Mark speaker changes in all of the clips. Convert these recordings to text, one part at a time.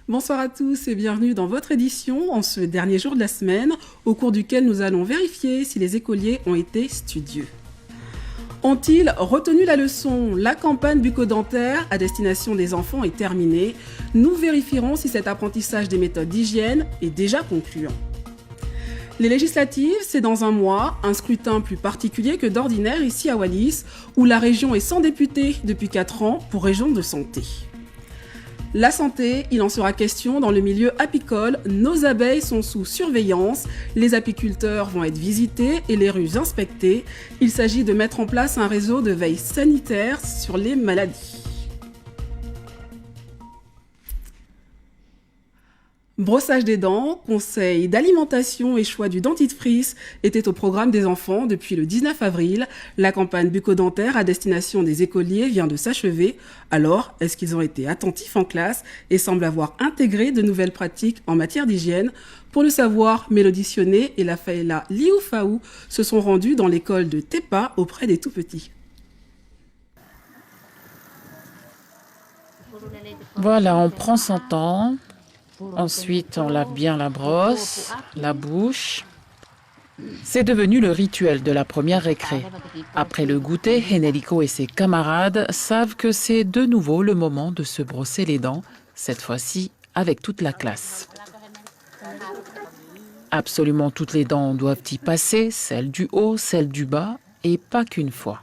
Speaker 1: Bonsoir à tous et bienvenue dans votre édition en ce dernier jour de la semaine, au cours duquel nous allons vérifier si les écoliers ont été studieux. Ont-ils retenu la leçon? La campagne bucco-dentaire à destination des enfants est terminée. Nous vérifierons si cet apprentissage des méthodes d'hygiène est déjà concluant. Les législatives, c'est dans un mois, un scrutin plus particulier que d'ordinaire ici à Wallis, où la région est sans député depuis 4 ans pour raison de santé. La santé, il en sera question dans le milieu apicole. Nos abeilles sont sous surveillance, les apiculteurs vont être visités et les rues inspectées. Il s'agit de mettre en place un réseau de veille sanitaire sur les maladies. Brossage des dents, conseils d'alimentation et choix du dentifrice étaient au programme des enfants depuis le 19 avril. La campagne bucco-dentaire à destination des écoliers vient de s'achever. Alors, est-ce qu'ils ont été attentifs en classe et semblent avoir intégré de nouvelles pratiques en matière d'hygiène? Pour le savoir, Mélodie Sionné et Lafaela Liouffaou se sont rendus dans l'école de Tepa auprès des tout-petits.
Speaker 2: Voilà, on prend son temps. Ensuite, on lave bien la brosse, la bouche. C'est devenu le rituel de la première récré. Après le goûter, Henelico et ses camarades savent que c'est de nouveau le moment de se brosser les dents, cette fois-ci avec toute la classe. Absolument toutes les dents doivent y passer, celles du haut, celles du bas, et pas qu'une fois.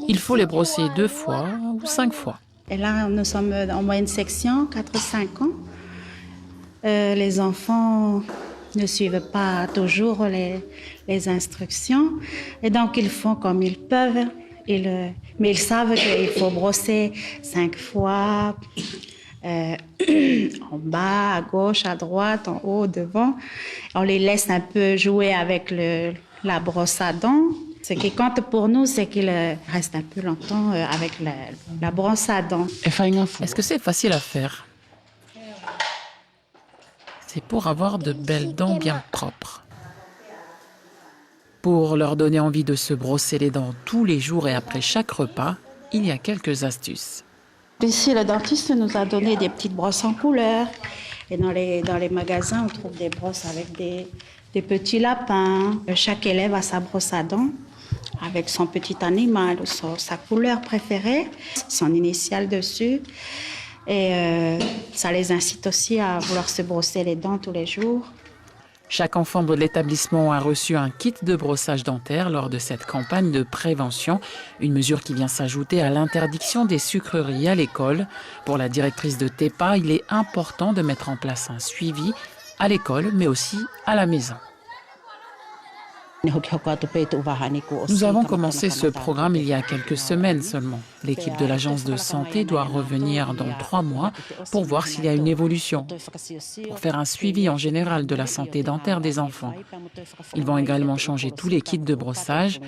Speaker 2: Il faut les brosser 2 fois ou 5 fois.
Speaker 3: Et là, nous sommes en moyenne section, 4-5 ans. Les enfants ne suivent pas toujours les instructions. Et donc, ils font comme ils peuvent. Mais ils savent qu'il faut brosser 5 fois, en bas, à gauche, à droite, en haut, devant. On les laisse un peu jouer avec la brosse à dents. Ce qui compte pour nous, c'est qu'ils restent un peu longtemps avec la brosse à dents.
Speaker 2: Est-ce que c'est facile à faire? C'est pour avoir de belles dents bien propres. Pour leur donner envie de se brosser les dents tous les jours et après chaque repas, il y a quelques astuces.
Speaker 3: Ici, le dentiste nous a donné des petites brosses en couleur. Et dans les magasins, on trouve des brosses avec des petits lapins. Chaque élève a sa brosse à dents avec son petit animal ou sa couleur préférée, son initiale dessus. Et ça les incite aussi à vouloir se brosser les dents tous les jours.
Speaker 2: Chaque enfant de l'établissement a reçu un kit de brossage dentaire lors de cette campagne de prévention, une mesure qui vient s'ajouter à l'interdiction des sucreries à l'école. Pour la directrice de Tepa, il est important de mettre en place un suivi à l'école, mais aussi à la maison. Nous avons commencé ce programme il y a quelques semaines seulement. L'équipe de l'agence de santé doit revenir dans 3 mois pour voir s'il y a une évolution, pour faire un suivi en général de la santé dentaire des enfants. Ils vont également changer tous les kits de brossage.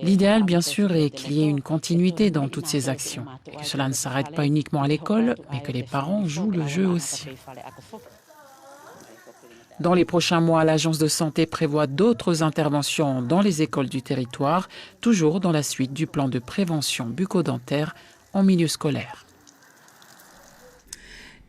Speaker 2: L'idéal, bien sûr, est qu'il y ait une continuité dans toutes ces actions, que cela ne s'arrête pas uniquement à l'école, mais que les parents jouent le jeu aussi. Dans les prochains mois, l'agence de santé prévoit d'autres interventions dans les écoles du territoire, toujours dans la suite du plan de prévention bucco-dentaire en milieu scolaire.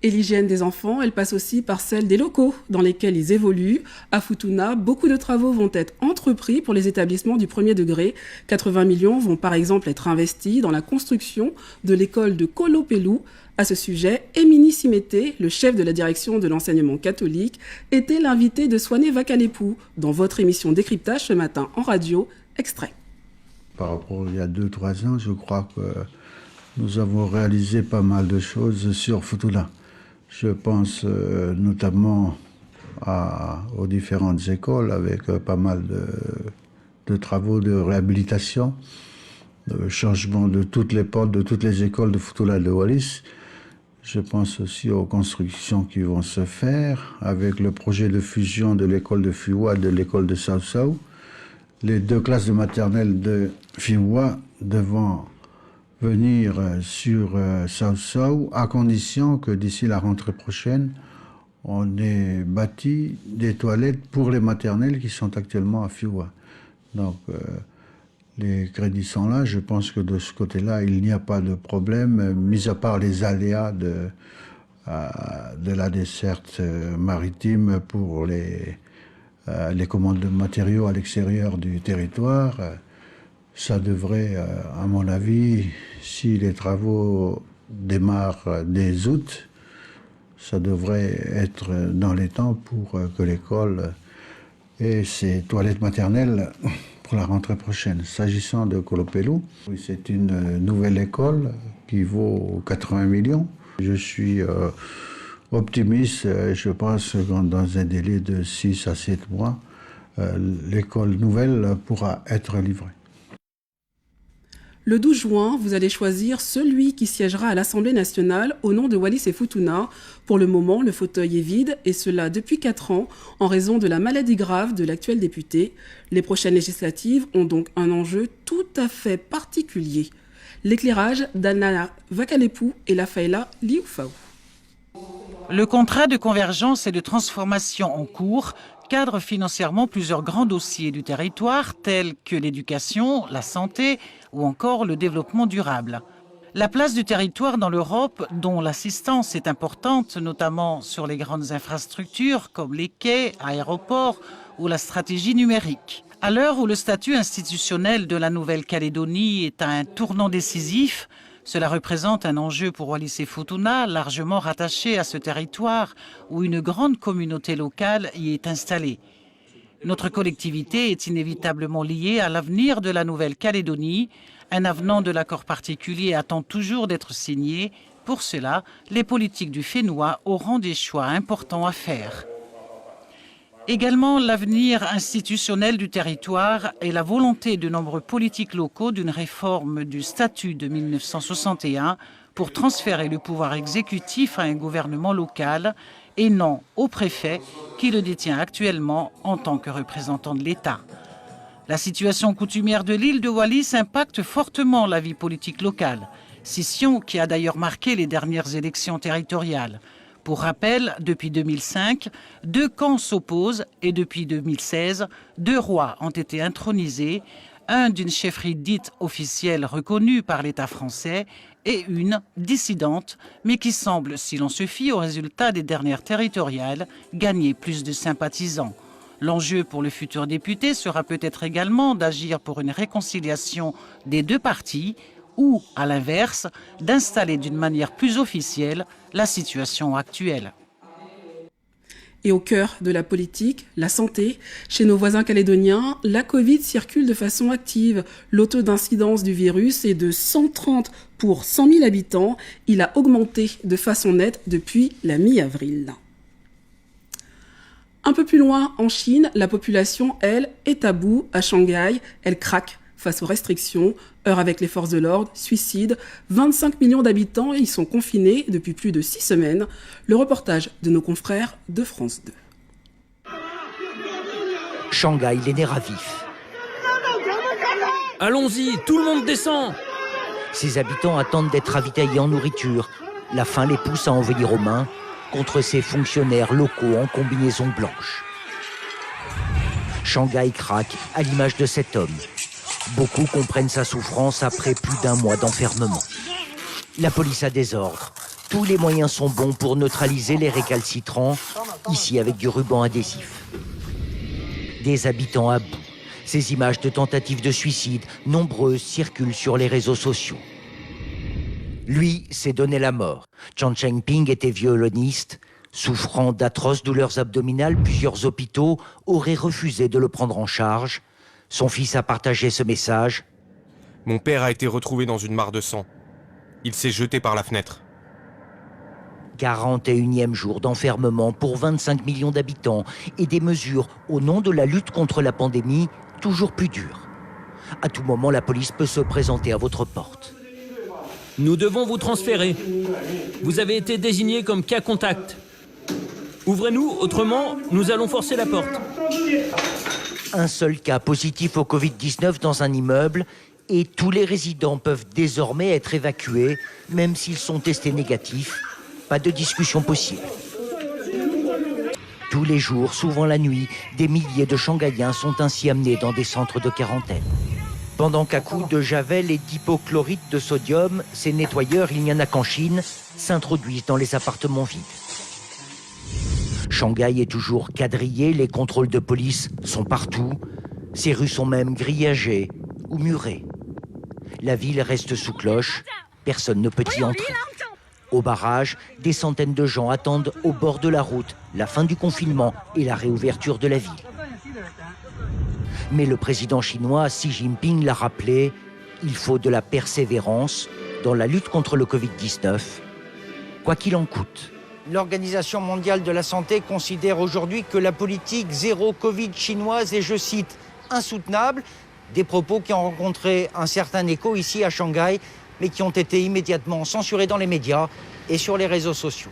Speaker 1: Et l'hygiène des enfants, elle passe aussi par celle des locaux dans lesquels ils évoluent. À Futuna, beaucoup de travaux vont être entrepris pour les établissements du premier degré. 80 millions vont par exemple être investis dans la construction de l'école de Kolopelou. À ce sujet, Émilie Simété, le chef de la direction de l'enseignement catholique, était l'invité de Swané Vakanepou dans votre émission Décryptage ce matin en radio. Extrait.
Speaker 4: Par rapport à il y a 2-3 ans, je crois que nous avons réalisé pas mal de choses sur Futuna. Je pense notamment aux différentes écoles avec pas mal de travaux de réhabilitation, de changement de toutes les portes de toutes les écoles de Futuna de Wallis. Je pense aussi aux constructions qui vont se faire avec le projet de fusion de l'école de Fiwa et de l'école de Sao. Les 2 classes de maternelle de Fiwa devant venir sur Sao à condition que d'ici la rentrée prochaine, on ait bâti des toilettes pour les maternelles qui sont actuellement à Fiwa. Donc, les crédits sont là. Je pense que de ce côté-là, il n'y a pas de problème, mis à part les aléas de la desserte maritime pour les commandes de matériaux à l'extérieur du territoire. Ça devrait, à mon avis, si les travaux démarrent dès août, ça devrait être dans les temps pour que l'école ait ses toilettes maternelles pour la rentrée prochaine. S'agissant de Kolopelou, c'est une nouvelle école qui vaut 80 millions. Je suis optimiste et je pense que dans un délai de 6 à 7 mois, l'école nouvelle pourra être livrée.
Speaker 1: Le 12 juin, vous allez choisir celui qui siégera à l'Assemblée nationale au nom de Wallis et Futuna. Pour le moment, le fauteuil est vide, et cela depuis 4 ans, en raison de la maladie grave de l'actuel député. Les prochaines législatives ont donc un enjeu tout à fait particulier. L'éclairage d'Anna Vakalepou et Lafaela Liufau.
Speaker 5: Le contrat de convergence et de transformation en cours cadre financièrement plusieurs grands dossiers du territoire tels que l'éducation, la santé ou encore le développement durable. La place du territoire dans l'Europe, dont l'assistance est importante, notamment sur les grandes infrastructures comme les quais, aéroports ou la stratégie numérique. À l'heure où le statut institutionnel de la Nouvelle-Calédonie est à un tournant décisif, cela représente un enjeu pour Wallis et Futuna, largement rattaché à ce territoire où une grande communauté locale y est installée. Notre collectivité est inévitablement liée à l'avenir de la Nouvelle-Calédonie. Un avenant de l'accord particulier attend toujours d'être signé. Pour cela, les politiques du Fénois auront des choix importants à faire. Également, l'avenir institutionnel du territoire et la volonté de nombreux politiques locaux d'une réforme du statut de 1961 pour transférer le pouvoir exécutif à un gouvernement local et non au préfet qui le détient actuellement en tant que représentant de l'État. La situation coutumière de l'île de Wallis impacte fortement la vie politique locale, scission qui a d'ailleurs marqué les dernières élections territoriales. Pour rappel, depuis 2005, 2 camps s'opposent et depuis 2016, 2 rois ont été intronisés, un d'une chefferie dite officielle reconnue par l'État français et une dissidente, mais qui semble, si l'on se fie aux résultats des dernières territoriales, gagner plus de sympathisants. L'enjeu pour le futur député sera peut-être également d'agir pour une réconciliation des 2 parties, ou, à l'inverse, d'installer d'une manière plus officielle la situation actuelle.
Speaker 1: Et au cœur de la politique, la santé. Chez nos voisins calédoniens, la Covid circule de façon active. Le taux d'incidence du virus est de 130 pour 100 000 habitants. Il a augmenté de façon nette depuis la mi-avril. Un peu plus loin, en Chine, la population, elle, est à bout. À Shanghai, elle craque face aux restrictions, heurts avec les forces de l'ordre, suicides. 25 millions d'habitants y sont confinés depuis plus de 6 semaines. Le reportage de nos confrères de France 2.
Speaker 6: Shanghai, les nerfs à vif.
Speaker 7: Allons-y, tout le monde descend.
Speaker 6: Ses habitants attendent d'être ravitaillés en nourriture. La faim les pousse à en venir aux mains contre ces fonctionnaires locaux en combinaison blanche. Shanghai craque à l'image de cet homme. Beaucoup comprennent sa souffrance après plus d'1 mois d'enfermement. La police a des ordres. Tous les moyens sont bons pour neutraliser les récalcitrants, ici avec du ruban adhésif. Des habitants à bout. Ces images de tentatives de suicide nombreuses circulent sur les réseaux sociaux. Lui s'est donné la mort. Chan Chengping était violoniste. Souffrant d'atroces douleurs abdominales, plusieurs hôpitaux auraient refusé de le prendre en charge. Son fils a partagé ce message.
Speaker 8: Mon père a été retrouvé dans une mare de sang. Il s'est jeté par la fenêtre.
Speaker 6: 41e jour d'enfermement pour 25 millions d'habitants et des mesures au nom de la lutte contre la pandémie toujours plus dures. À tout moment, la police peut se présenter à votre porte.
Speaker 7: Nous devons vous transférer. Vous avez été désigné comme cas contact. Ouvrez-nous, autrement, nous allons forcer la porte.
Speaker 6: Un seul cas positif au Covid-19 dans un immeuble et tous les résidents peuvent désormais être évacués, même s'ils sont testés négatifs. Pas de discussion possible. Tous les jours, souvent la nuit, des milliers de Shanghaïens sont ainsi amenés dans des centres de quarantaine. Pendant qu'à coups de javel et d'hypochlorite de sodium, ces nettoyeurs, il n'y en a qu'en Chine, s'introduisent dans les appartements vides. Shanghai est toujours quadrillé, les contrôles de police sont partout. Ces rues sont même grillagées ou murées. La ville reste sous cloche, personne ne peut y entrer. Au barrage, des centaines de gens attendent au bord de la route la fin du confinement et la réouverture de la ville. Mais le président chinois Xi Jinping l'a rappelé, il faut de la persévérance dans la lutte contre le Covid-19, quoi qu'il en coûte. L'Organisation mondiale de la santé considère aujourd'hui que la politique zéro Covid chinoise est, je cite, insoutenable. Des propos qui ont rencontré un certain écho ici à Shanghai, mais qui ont été immédiatement censurés dans les médias et sur les réseaux sociaux.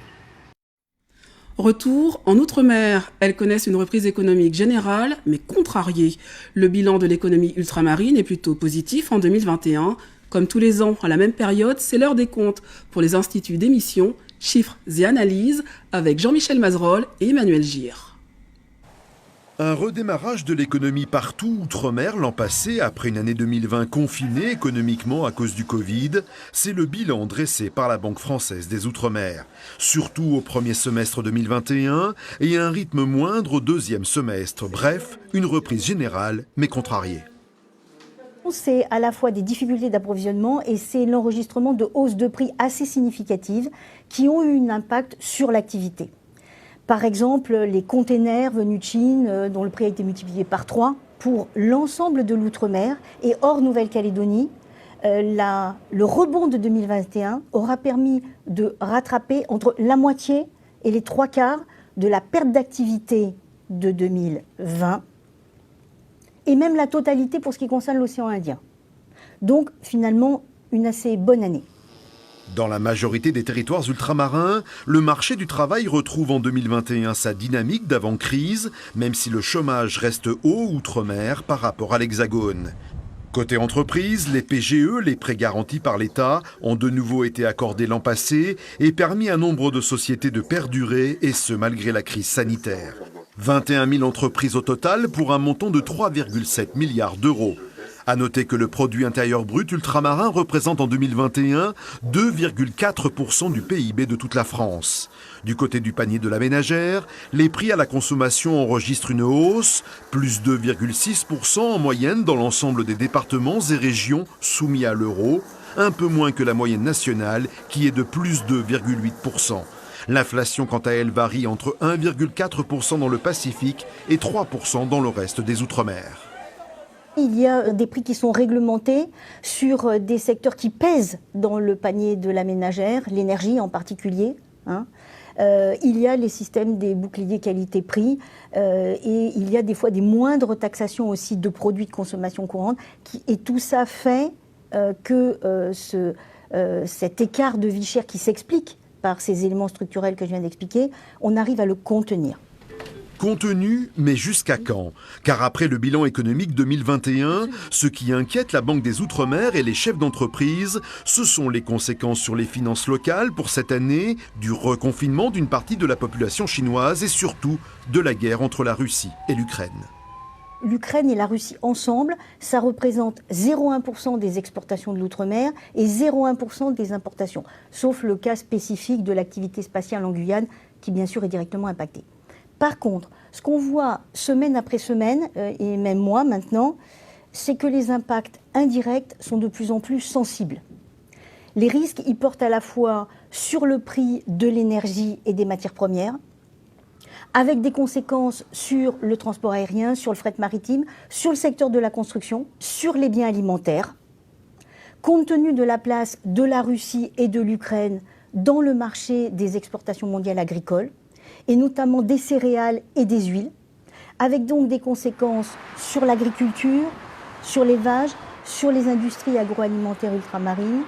Speaker 1: Retour en Outre-mer. Elles connaissent une reprise économique générale, mais contrariée. Le bilan de l'économie ultramarine est plutôt positif en 2021. Comme tous les ans, à la même période, c'est l'heure des comptes pour les instituts d'émission, chiffres et analyses, avec Jean-Michel Mazerolle et Emmanuel Gir.
Speaker 9: Un redémarrage de l'économie partout outre-mer l'an passé, après une année 2020 confinée économiquement à cause du Covid, c'est le bilan dressé par la Banque française des Outre-mer. Surtout au premier semestre 2021 et un rythme moindre au deuxième semestre. Bref, une reprise générale mais contrariée.
Speaker 10: C'est à la fois des difficultés d'approvisionnement et c'est l'enregistrement de hausses de prix assez significatives qui ont eu un impact sur l'activité. Par exemple, les containers venus de Chine, dont le prix a été multiplié par 3 pour l'ensemble de l'outre-mer et hors Nouvelle-Calédonie, le rebond de 2021 aura permis de rattraper entre la moitié et les 3/4 de la perte d'activité de 2020 et même la totalité pour ce qui concerne l'océan Indien. Donc finalement, une assez bonne année.
Speaker 9: Dans la majorité des territoires ultramarins, le marché du travail retrouve en 2021 sa dynamique d'avant-crise, même si le chômage reste haut outre-mer par rapport à l'Hexagone. Côté entreprise, les PGE, les prêts garantis par l'État, ont de nouveau été accordés l'an passé et permis à nombre de sociétés de perdurer, et ce malgré la crise sanitaire. 21 000 entreprises au total pour un montant de 3,7 milliards d'euros. À noter que le produit intérieur brut ultramarin représente en 2021 2,4% du PIB de toute la France. Du côté du panier de la ménagère, les prix à la consommation enregistrent une hausse, plus 2,6% en moyenne dans l'ensemble des départements et régions soumis à l'euro, un peu moins que la moyenne nationale qui est de plus 2,8%. L'inflation, quant à elle, varie entre 1,4% dans le Pacifique et 3% dans le reste des Outre-mer.
Speaker 10: Il y a des prix qui sont réglementés sur des secteurs qui pèsent dans le panier de la ménagère, l'énergie en particulier. Il y a les systèmes des boucliers qualité-prix et il y a des fois des moindres taxations aussi de produits de consommation courante. Et tout ça fait que cet écart de vie chère qui s'explique par ces éléments structurels que je viens d'expliquer, on arrive à le contenir.
Speaker 9: Contenu, mais jusqu'à quand? Car après le bilan économique 2021, ce qui inquiète la Banque des Outre-mer et les chefs d'entreprise, ce sont les conséquences sur les finances locales pour cette année, du reconfinement d'une partie de la population chinoise et surtout de la guerre entre la Russie et l'Ukraine.
Speaker 10: L'Ukraine et la Russie ensemble, ça représente 0,1% des exportations de l'outre-mer et 0,1% des importations, sauf le cas spécifique de l'activité spatiale en Guyane, qui bien sûr est directement impactée. Par contre, ce qu'on voit semaine après semaine, et même mois maintenant, c'est que les impacts indirects sont de plus en plus sensibles. Les risques, ils portent à la fois sur le prix de l'énergie et des matières premières, avec des conséquences sur le transport aérien, sur le fret maritime, sur le secteur de la construction, sur les biens alimentaires. Compte tenu de la place de la Russie et de l'Ukraine dans le marché des exportations mondiales agricoles, et notamment des céréales et des huiles, avec donc des conséquences sur l'agriculture, sur l'élevage, sur les industries agroalimentaires ultramarines.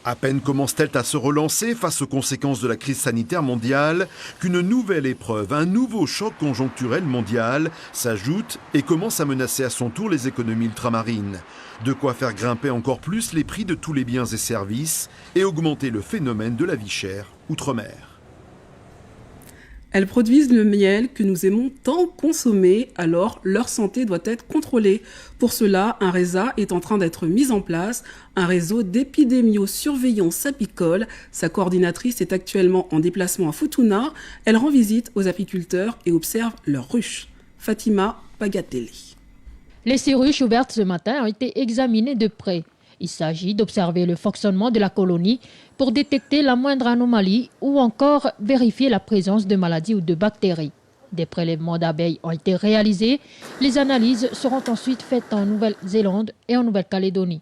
Speaker 9: À peine commence-t-elle à se relancer face aux conséquences de la crise sanitaire mondiale qu'une nouvelle épreuve, un nouveau choc conjoncturel mondial s'ajoute et commence à menacer à son tour les économies ultramarines. De quoi faire grimper encore plus les prix de tous les biens et services et augmenter le phénomène de la vie chère outre-mer.
Speaker 1: Elles produisent le miel que nous aimons tant consommer, alors leur santé doit être contrôlée. Pour cela, un RESA est en train d'être mis en place, un réseau d'épidémiosurveillance apicole. Sa coordinatrice est actuellement en déplacement à Futuna. Elle rend visite aux apiculteurs et observe leurs ruches. Fatima Pagatelli.
Speaker 11: Les 6 ruches ouvertes ce matin ont été examinées de près. Il s'agit d'observer le fonctionnement de la colonie pour détecter la moindre anomalie ou encore vérifier la présence de maladies ou de bactéries. Des prélèvements d'abeilles ont été réalisés. Les analyses seront ensuite faites en Nouvelle-Zélande et en Nouvelle-Calédonie.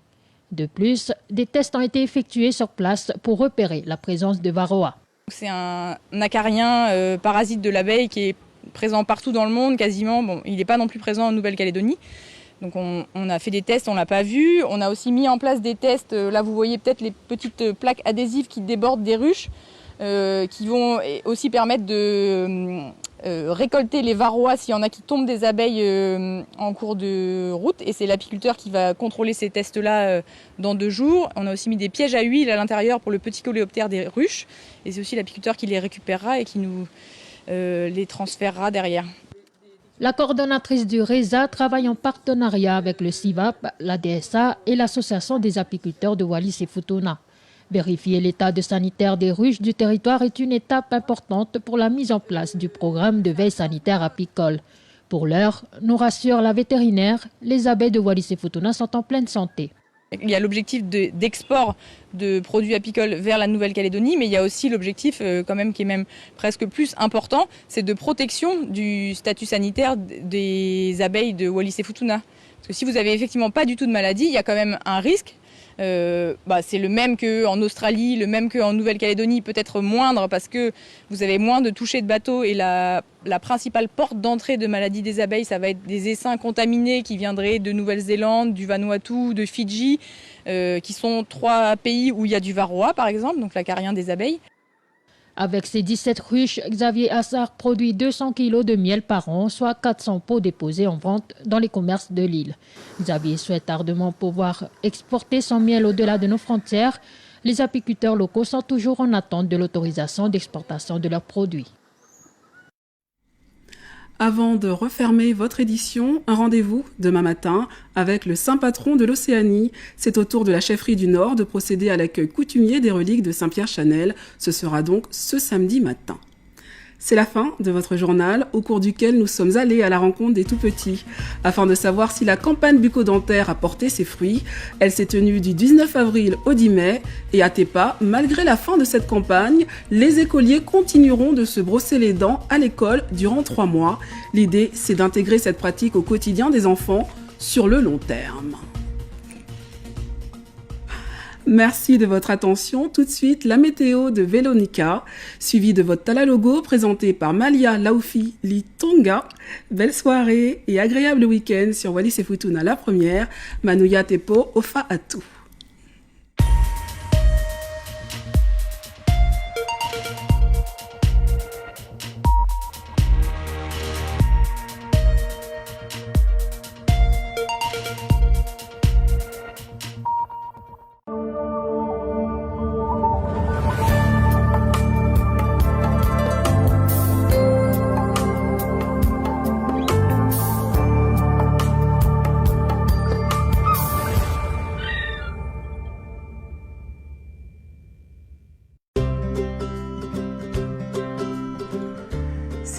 Speaker 11: De plus, des tests ont été effectués sur place pour repérer la présence de varroa.
Speaker 12: C'est un acarien parasite de l'abeille qui est présent partout dans le monde quasiment. Bon, il n'est pas non plus présent en Nouvelle-Calédonie. Donc on a fait des tests, on ne l'a pas vu. On a aussi mis en place des tests. Là, vous voyez peut-être les petites plaques adhésives qui débordent des ruches, qui vont aussi permettre de récolter les varroas s'il y en a qui tombent des abeilles en cours de route. Et c'est l'apiculteur qui va contrôler ces tests-là dans 2 jours. On a aussi mis des pièges à huile à l'intérieur pour le petit coléoptère des ruches. Et c'est aussi l'apiculteur qui les récupérera et qui nous les transférera derrière.
Speaker 11: La coordonnatrice du RESA travaille en partenariat avec le CIVAP, la DSA et l'Association des apiculteurs de Wallis et Futuna. Vérifier l'état de sanitaire des ruches du territoire est une étape importante pour la mise en place du programme de veille sanitaire apicole. Pour l'heure, nous rassure la vétérinaire, les abeilles de Wallis et Futuna sont en pleine santé.
Speaker 12: Il y a l'objectif d'export de produits apicoles vers la Nouvelle-Calédonie, mais il y a aussi l'objectif quand même qui est même presque plus important, c'est de protection du statut sanitaire des abeilles de Wallis et Futuna. Parce que si vous avez effectivement pas du tout de maladie, il y a quand même un risque. C'est le même qu'en Australie, le même qu'en Nouvelle-Calédonie, peut-être moindre parce que vous avez moins de touchés de bateaux et la principale porte d'entrée de maladie des abeilles, ça va être des essaims contaminés qui viendraient de Nouvelle-Zélande, du Vanuatu, de Fidji, qui sont 3 pays où il y a du varroa par exemple, donc l'acarien des abeilles.
Speaker 11: Avec ses 17 ruches, Xavier Assar produit 200 kg de miel par an, soit 400 pots déposés en vente dans les commerces de l'île. Xavier souhaite ardemment pouvoir exporter son miel au-delà de nos frontières. Les apiculteurs locaux sont toujours en attente de l'autorisation d'exportation de leurs produits.
Speaker 1: Avant de refermer votre édition, un rendez-vous demain matin avec le saint patron de l'Océanie. C'est au tour de la chefferie du Nord de procéder à l'accueil coutumier des reliques de Saint-Pierre-Chanel. Ce sera donc ce samedi matin. C'est la fin de votre journal, au cours duquel nous sommes allés à la rencontre des tout-petits. Afin de savoir si la campagne bucco-dentaire a porté ses fruits, elle s'est tenue du 19 avril au 10 mai. Et à Tepa, malgré la fin de cette campagne, les écoliers continueront de se brosser les dents à l'école durant 3 mois. L'idée, c'est d'intégrer cette pratique au quotidien des enfants sur le long terme. Merci de votre attention. Tout de suite, la météo de Vélonica, suivie de votre Talalogo présenté par Malia Laufi Litonga. Belle soirée et agréable week-end sur Wallis et Futuna la première. Manuya Tepo Ofa Atu.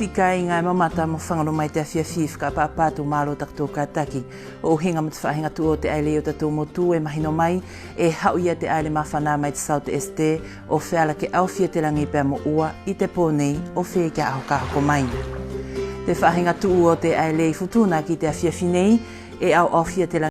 Speaker 13: Sika i ngai mamata mo whangaro mai te awhia whiwhika pa pātou mālo takto kātaki. O hinga mo te whahinga tu o te aile o tatou motu e mahino mai e hau ia te aile mawhana mai te South Este o whiala ke awhia te rangi pēr mo ua i te pōnei o whea kia aho kahako mai. Te whahinga tu o te aile i Futuna ki te awhia whinei e au awhia te rangi